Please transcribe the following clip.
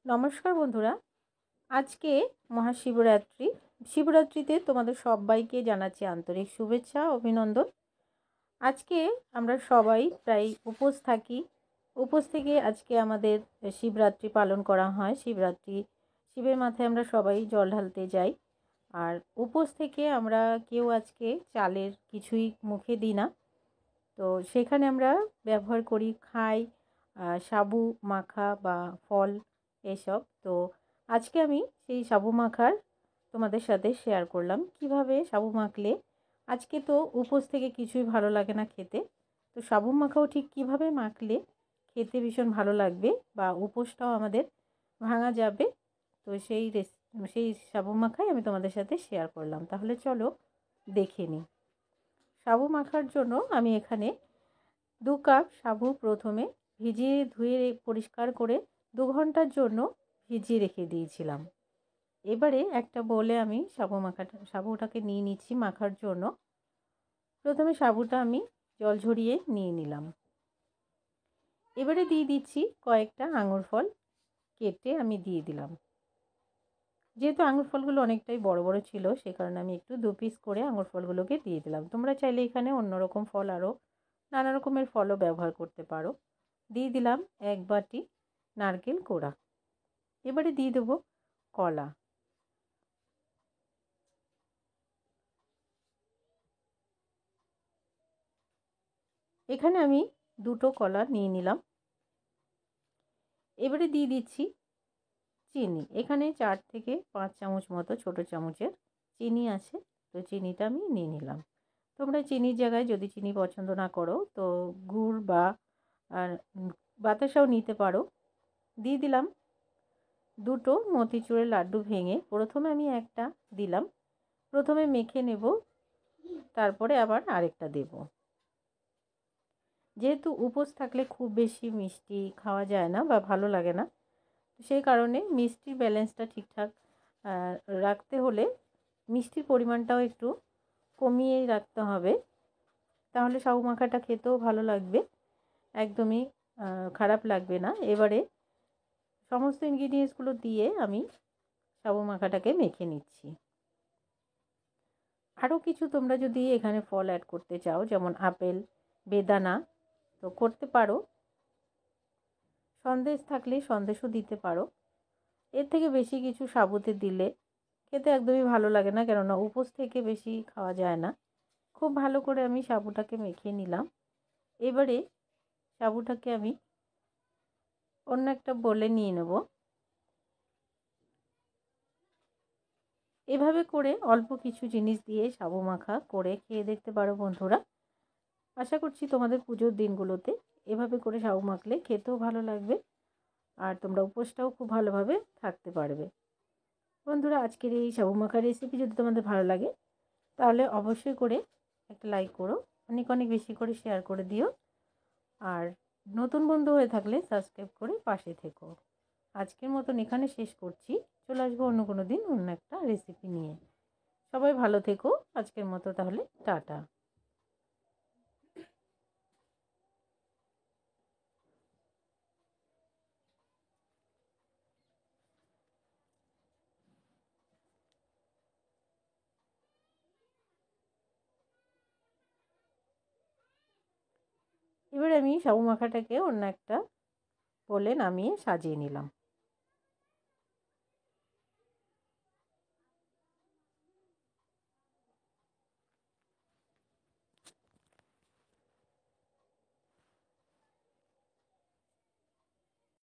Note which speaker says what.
Speaker 1: নমস্কার বন্ধুরা, আজকে মহাশিবরাত্রি। শিবরাত্রিতে তোমাদের সবাইকে জানাচ্ছি আন্তরিক শুভেচ্ছা অভিনন্দন। আজকে আমরা সবাই প্রায় উপোস থাকি। উপোস থেকে আজকে আমাদের শিবরাত্রি পালন করা হয়। শিবের মাথায় আমরা সবাই জল ঢালতে যাই। আর উপোস থেকে আমরা কেউ আজকে চালের কিছুই মুখে দিই না। তো সেখানে আমরা ব্যবহার করি খাই সাবু মাখা বা ফল এসব। তো আজকে আমি সেই সাবু মাখার তোমাদের সাথে শেয়ার করলাম কিভাবে সাবু মাখলে, আজকে তো উপোস থেকে কিছুই ভালো লাগে না খেতে, তো সাবু মাখাও ঠিক কিভাবে মাখলে খেতে ভীষণ ভালো লাগবে বা উপোসটাও আমাদের ভাঙা যাবে। তো সেই সাবু মাখাই আমি তোমাদের সাথে শেয়ার করলাম। তাহলে চলো দেখে নিই। সাবু মাখার জন্য আমি এখানে 2 কাপ সাবু প্রথমে ভিজিয়ে ধুয়ে পরিষ্কার করে 2 ঘন্টার জন্য ভিজিয়ে রেখে দিয়েছিলাম। এবারে একটা বলে আমি সাবুটাকে নিয়ে নিচ্ছি মাখার জন্য। প্রথমে সাবুটা আমি জল ঝরিয়ে নিয়ে নিলাম। এবারে দিয়ে দিচ্ছি কয়েকটা আঙুর ফল কেটে আমি দিয়ে দিলাম। যেহেতু আঙুর ফলগুলো অনেকটাই বড় বড় ছিল, সে কারণে আমি একটু 2 পিস করে আঙুর ফলগুলোকে দিয়ে দিলাম। তোমরা চাইলে এখানে অন্যরকম ফল আরও নানা রকমের ফলও ব্যবহার করতে পারো। দিয়ে দিলাম 1 বাটি নারকেল কোড়া। এবারে দিয়ে দেবো কলা। এখানে আমি 2টো কলা নিয়ে নিলাম। এবারে দিয়ে দিচ্ছি চিনি। এখানে 4 থেকে 5 চামচ মতো ছোট চামচের চিনি আছে, তো চিনিটা আমি নিয়ে নিলাম। তোমরা চিনির জায়গায় যদি চিনি পছন্দ না করো তো গুড় বা বাতাসাও নিতে পারো। দিয়ে দিলাম 2টো মতিচুরের লাড্ডু ভেঙে। প্রথমে আমি একটা দিলাম, প্রথমে মেখে নেব, তারপরে আবার আরেকটা দেব। যেহেতু উপোস থাকলে খুব বেশি মিষ্টি খাওয়া যায় না বা ভালো লাগে না, সেই কারণে মিষ্টির ব্যালেন্সটা ঠিকঠাক রাখতে হলে মিষ্টির পরিমাণটাও একটু কমিয়েই রাখতে হবে, তাহলে সাবু মাখাটা খেতেও ভালো লাগবে, একদমই খারাপ লাগবে না। এবারে সমস্ত ইনগ্রিডিয়েন্টসগুলো দিয়ে আমি সাবু মাখাটাকে মেখে নিচ্ছি। আরও কিছু তোমরা যদি এখানে ফল অ্যাড করতে চাও, যেমন আপেল, বেদানা, তো করতে পারো। সন্দেশ থাকলে সন্দেশও দিতে পারো। এর থেকে বেশি কিছু সাবুতে দিলে খেতে একদমই ভালো লাগে না, কেননা উপোস থেকে বেশি খাওয়া যায় না। খুব ভালো করে আমি সাবুটাকে মেখে নিলাম। এবারে সাবুটাকে আমি অন্য একটা বলে নিয়ে নেব। এভাবে করে অল্প কিছু জিনিস দিয়ে সাবু মাখা করে খেয়ে দেখতে পারো বন্ধুরা। আশা করছি তোমাদের পুজোর দিনগুলোতে এভাবে করে সাবু মাখলে খেতেও ভালো লাগবে আর তোমরা উপোসটাও খুব ভালোভাবে থাকতে পারবে। বন্ধুরা, আজকের এই সাবু মাখা রেসিপি যদি তোমাদের ভালো লাগে তাহলে অবশ্যই করে একটা লাইক করো, অনেক অনেক বেশি করে শেয়ার করে দিও। আর নতুন বন্ধু হয়ে থাকলে সাবস্ক্রাইব করে পাশে থেকো। আজকের মতন এখানে শেষ করছি। চলে আসবো অন্য কোনো দিন অন্য একটা রেসিপি নিয়ে। সবাই ভালো থেকো। আজকের মতো তাহলে টাটা। এবার আমি সাবু মাখাটাকে অন্য একটা বলে নামিয়ে সাজিয়ে নিলাম।